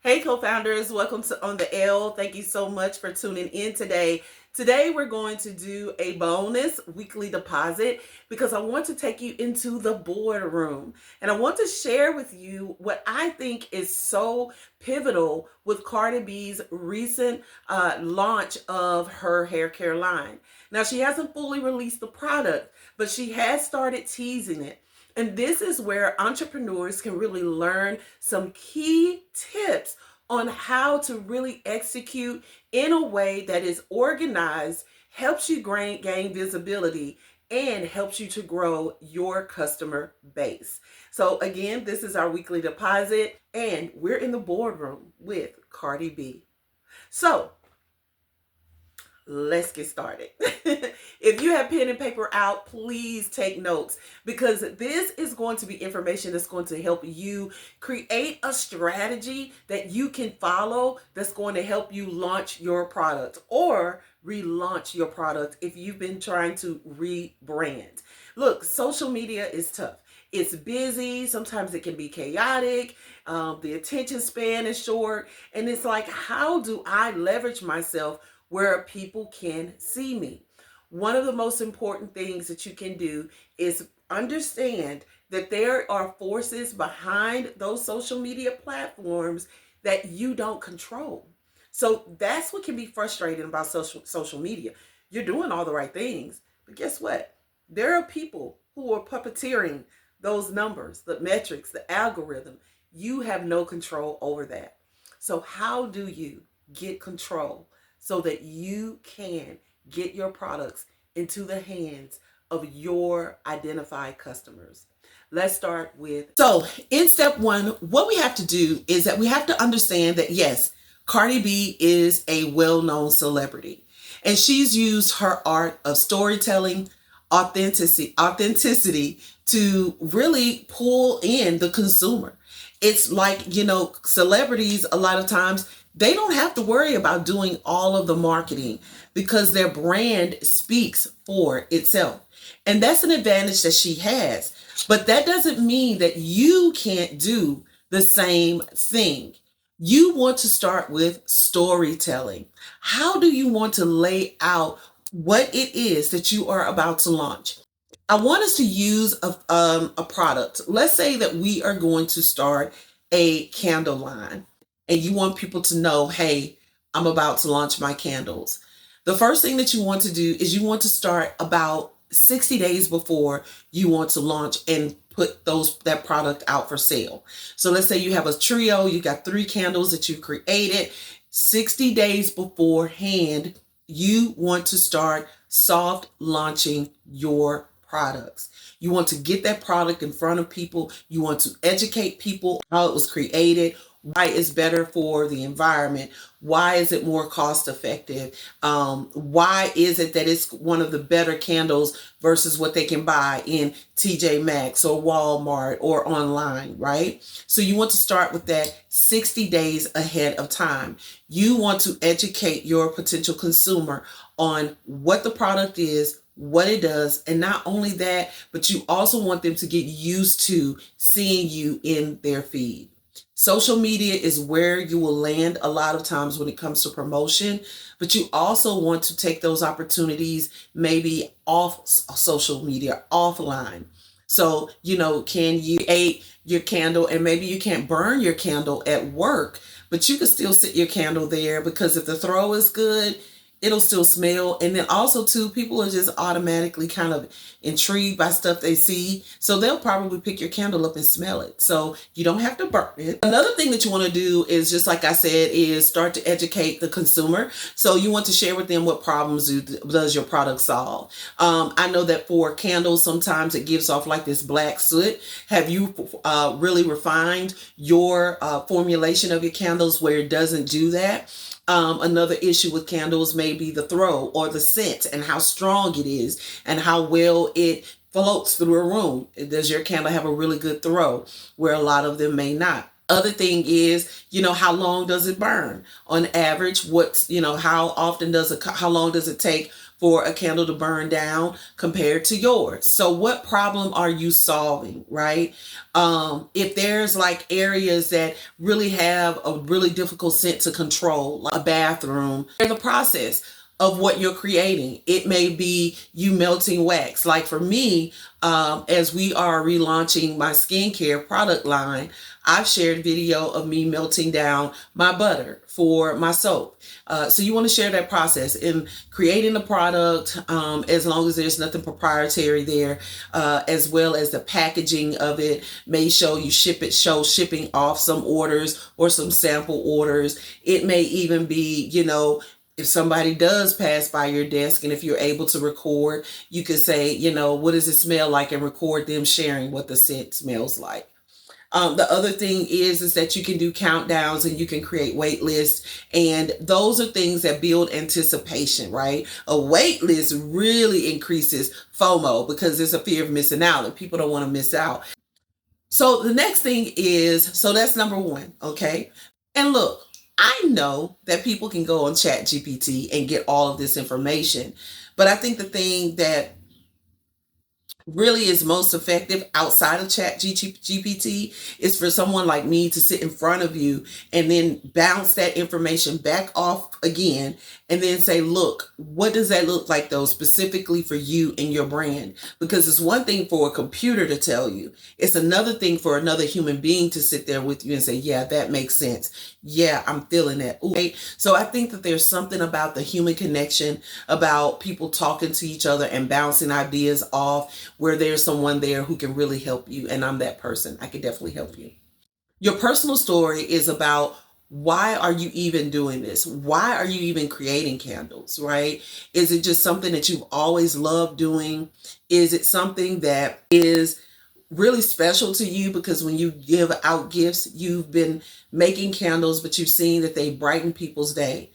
Hey, co-founders, welcome to On the L. Thank you so much for tuning in today. Today, we're going to do a bonus weekly deposit because I want to take you into the boardroom and I want to share with you what I think is so pivotal with Cardi B's recent launch of her hair care line. Now, she hasn't fully released the product, but she has started teasing it. And this is where entrepreneurs can really learn some key tips on how to really execute in a way that is organized, helps you gain visibility, and helps you to grow your customer base. So, again, this is our weekly deposit, and we're in the boardroom with Cardi B. So, let's get started. If you have pen and paper out, please take notes because this is going to be information that's going to help you create a strategy that you can follow that's going to help you launch your product or relaunch your product if you've been trying to rebrand. Look, social media is tough. It's busy. Sometimes it can be chaotic. The attention span is short. And it's like, how do I leverage myself where people can see me? One of the most important things that you can do is understand that there are forces behind those social media platforms that you don't control. So that's what can be frustrating about social media. You're doing all the right things, but guess what? There are people who are puppeteering those numbers, the metrics, the algorithm. You have no control over that. So how do you get control so that you can get your products into the hands of your identified customers? Let's start with, so in step one, what we have to do is that we have to understand that yes, Cardi B is a well-known celebrity and she's used her art of storytelling, authenticity to really pull in the consumer. It's like, celebrities a lot of times they don't have to worry about doing all of the marketing because their brand speaks for itself. And that's an advantage that she has. But that doesn't mean that you can't do the same thing. You want to start with storytelling. How do you want to lay out what it is that you are about to launch? I want us to use a product. Let's say that we are going to start a candle line and you want people to know, hey, I'm about to launch my candles. The first thing that you want to do is you want to start about 60 days before you want to launch and put that product out for sale. So let's say you have a trio, you got 3 candles that you created. 60 days beforehand, you want to start soft launching your products. You want to get that product in front of people. You want to educate people how it was created, why it's better for the environment, why is it more cost effective, why is it that it's one of the better candles versus what they can buy in TJ Maxx or Walmart or online, right? So you want to start with that 60 days ahead of time. You want to educate your potential consumer on what the product is, what it does, and not only that, but you also want them to get used to seeing you in their feed. Social media is where you will land a lot of times when it comes to promotion, but you also want to take those opportunities maybe off social media, offline. So, can you create your candle and maybe you can't burn your candle at work, but you can still sit your candle there because if the throw is good, it'll still smell. And then also too, people are just automatically kind of intrigued by stuff they see. So they'll probably pick your candle up and smell it. So you don't have to burn it. Another thing that you want to do is, just like I said, is start to educate the consumer. So you want to share with them what problems does your product solve. I know that for candles, sometimes it gives off like this black soot. Have you really refined your formulation of your candles where it doesn't do that? Another issue with candles may be the throw or the scent and how strong it is and how well it floats through a room. Does your candle have a really good throw where a lot of them may not? Other thing is, how long does it burn? On average, how long does it take for a candle to burn down compared to yours. So what problem are you solving, right? If there's like areas that really have a really difficult scent to control, like a bathroom, the process of what you're creating. It may be you melting wax. Like for me, as we are relaunching my skincare product line, I've shared video of me melting down my butter for my soap. So you want to share that process in creating the product, as long as there's nothing proprietary there, as well as the packaging of it may show you show shipping off some orders or some sample orders. It may even be, if somebody does pass by your desk and if you're able to record, you could say, what does it smell like, and record them sharing what the scent smells like. The other thing is that you can do countdowns and you can create wait lists. And those are things that build anticipation, right? A wait list really increases FOMO because there's a fear of missing out and people don't want to miss out. So the next thing is, so that's number one, okay? And look, I know that people can go on Chat GPT and get all of this information, but I think the thing that really is most effective outside of Chat GPT is for someone like me to sit in front of you and then bounce that information back off again and then say, look, what does that look like though, specifically for you and your brand? Because it's one thing for a computer to tell you. It's another thing for another human being to sit there with you and say, yeah, that makes sense. Yeah, I'm feeling that. Okay. So I think that there's something about the human connection, about people talking to each other and bouncing ideas off, where there's someone there who can really help you. And I'm that person. I can definitely help you. Your personal story is about, why are you even doing this? Why are you even creating candles, right? Is it just something that you've always loved doing? Is it something that is really special to you because when you give out gifts, you've been making candles, but you've seen that they brighten people's day?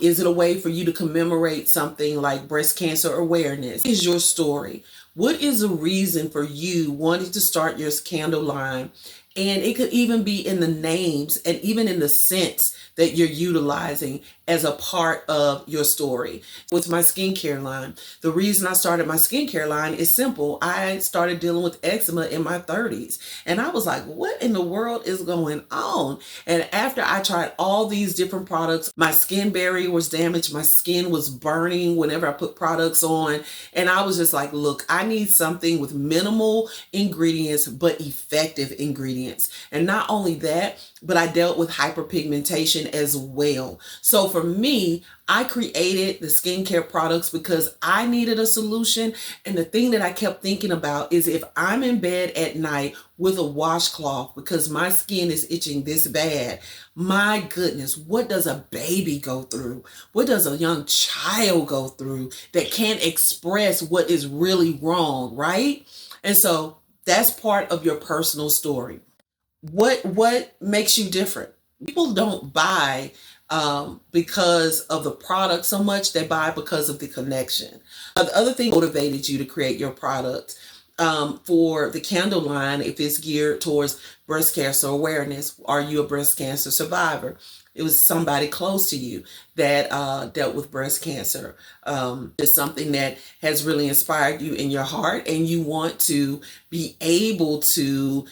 Is it a way for you to commemorate something like breast cancer awareness? Is your story? What is the reason for you wanting to start your candle line? And it could even be in the names and even in the scents that you're utilizing as a part of your story. With my skincare line, the reason I started my skincare line is simple. I started dealing with eczema in my 30s. And I was like, what in the world is going on? And after I tried all these different products, my skin barrier was damaged. My skin was burning whenever I put products on. And I was just like, look, I need something with minimal ingredients, but effective ingredients. And not only that, but I dealt with hyperpigmentation as well. So for me, I created the skincare products because I needed a solution. And the thing that I kept thinking about is, if I'm in bed at night with a washcloth because my skin is itching this bad, my goodness, what does a baby go through? What does a young child go through that can't express what is really wrong, right? And so that's part of your personal story. What makes you different? People don't buy because of the product so much. They buy because of the connection. The other thing motivated you to create your product, for the candle line, if it's geared towards breast cancer awareness, are you a breast cancer survivor? It was somebody close to you that dealt with breast cancer. It's something that has really inspired you in your heart, and you want to be able to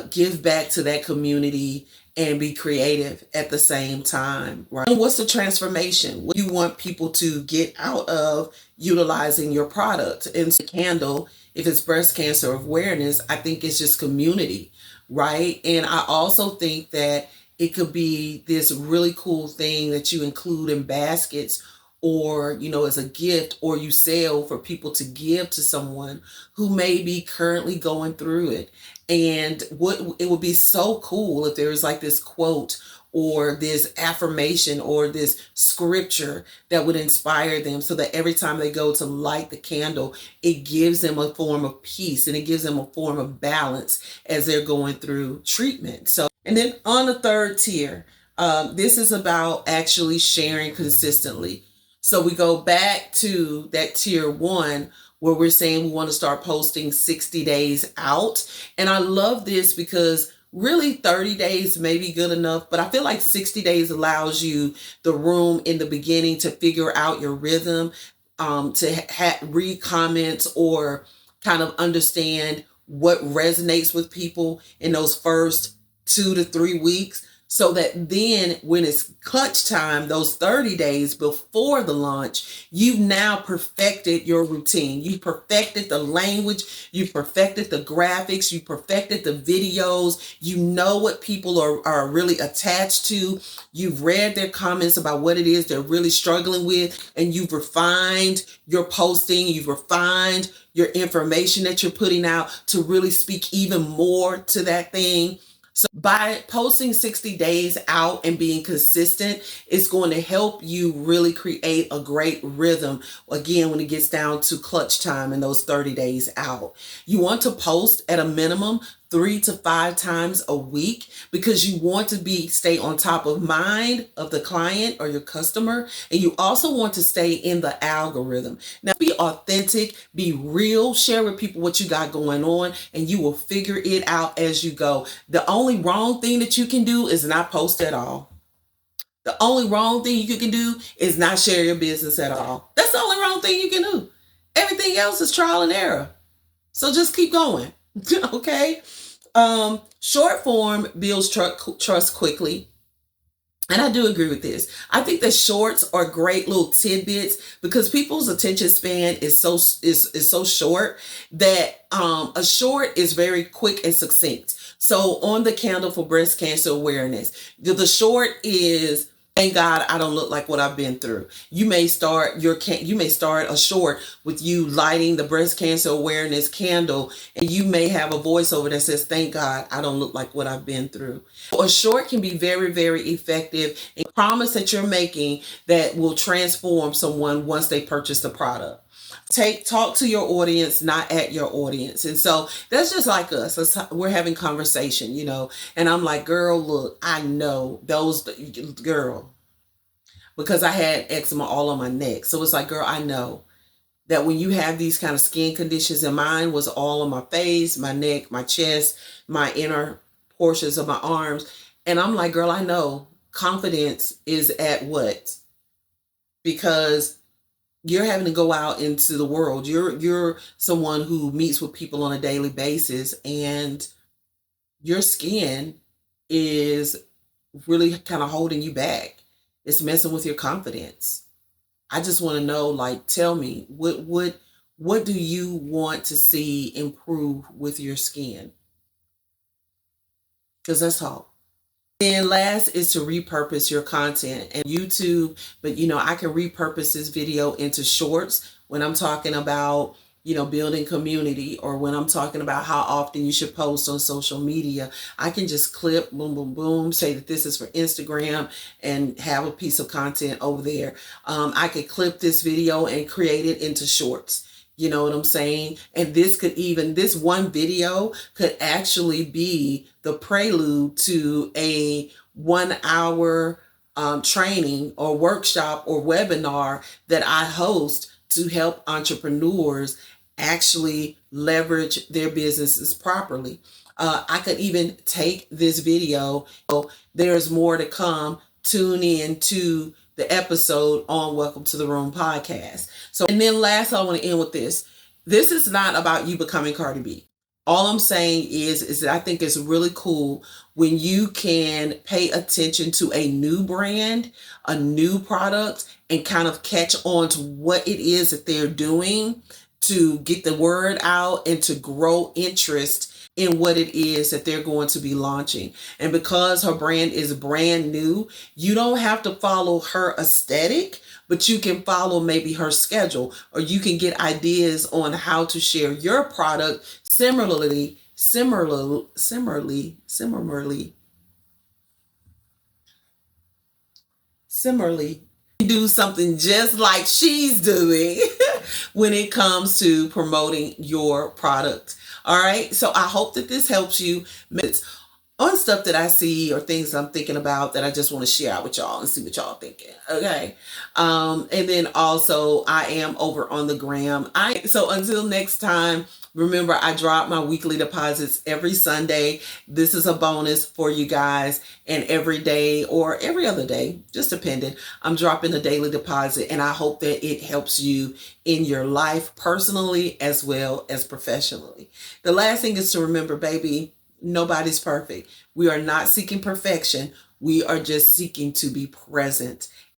give back to that community and be creative at the same time, right? And what's the transformation? What do you want people to get out of utilizing your product? And the candle, if it's breast cancer awareness, I think it's just community, right? And I also think that it could be this really cool thing that you include in baskets, or, as a gift, or you sell for people to give to someone who may be currently going through it. And what it would be so cool if there was like this quote or this affirmation or this scripture that would inspire them, so that every time they go to light the candle, it gives them a form of peace and it gives them a form of balance as they're going through treatment. So, and then on the third tier, this is about actually sharing consistently. So we go back to that tier one, where we're saying we want to start posting 60 days out. And I love this because really 30 days may be good enough, but I feel like 60 days allows you the room in the beginning to figure out your rhythm. read comments or kind of understand what resonates with people in those first 2 to 3 weeks, so that then when it's clutch time, those 30 days before the launch, you've now perfected your routine. You perfected the language, you perfected the graphics, you perfected the videos, you know what people are really attached to. You've read their comments about what it is they're really struggling with, and you've refined your posting, you've refined your information that you're putting out to really speak even more to that thing. So by posting 60 days out and being consistent, it's going to help you really create a great rhythm. Again, when it gets down to clutch time and those 30 days out, you want to post at a minimum 3 to 5 times a week, because you want to stay on top of mind of the client or your customer, and you also want to stay in the algorithm. Now, be authentic, be real, share with people what you got going on, and you will figure it out as you go. The only wrong thing that you can do is not post at all. The only wrong thing you can do is not share your business at all. That's the only wrong thing you can do. Everything else is trial and error. So just keep going. Okay. Short form builds trust quickly. And I do agree with this. I think that shorts are great little tidbits, because people's attention span is so short that a short is very quick and succinct. So on the candle for breast cancer awareness, the short is, thank God I don't look like what I've been through. You may start a short with you lighting the breast cancer awareness candle, and you may have a voiceover that says, thank God I don't look like what I've been through. A short can be very, very effective in a promise that you're making that will transform someone once they purchase the product. Talk to your audience, not at your audience. And so that's just like us. We're having conversation, and I'm like, girl, look, I know those, girl, because I had eczema all on my neck. So it's like, girl, I know that when you have these kind of skin conditions, and mine was all on my face, my neck, my chest, my inner portions of my arms. And I'm like, girl, I know confidence is at what? Because you're having to go out into the world. You're someone who meets with people on a daily basis, and your skin is really kind of holding you back. It's messing with your confidence. I just want to know, like, tell me, what do you want to see improve with your skin? Because that's all. And last is to repurpose your content and YouTube. But, I can repurpose this video into shorts when I'm talking about, building community, or when I'm talking about how often you should post on social media. I can just clip, boom, boom, boom, say that this is for Instagram and have a piece of content over there. I could clip this video and create it into shorts. You know what I'm saying? And this one video could actually be the prelude to a 1 hour training or workshop or webinar that I host to help entrepreneurs actually leverage their businesses properly. I could even take this video. There's more to come. Tune in to the episode on Welcome to the Room podcast. So, and then last, I want to end with this. This is not about you becoming Cardi B. All I'm saying is that I think it's really cool when you can pay attention to a new brand, a new product, and kind of catch on to what it is that they're doing to get the word out and to grow interest in what it is that they're going to be launching. And because her brand is brand new, you don't have to follow her aesthetic, but you can follow maybe her schedule, or you can get ideas on how to share your product similarly, do something just like she's doing when it comes to promoting your product. All right. So I hope that this helps you on stuff that I see or things I'm thinking about that I just want to share out with y'all and see what y'all thinking. Okay. And then also I am over on the gram. So until next time, Remember, I drop my weekly deposits every Sunday. This is a bonus for you guys. And every day or every other day, just depending, I'm dropping a daily deposit. And I hope that it helps you in your life personally as well as professionally. The last thing is to remember, baby, nobody's perfect. We are not seeking perfection. We are just seeking to be present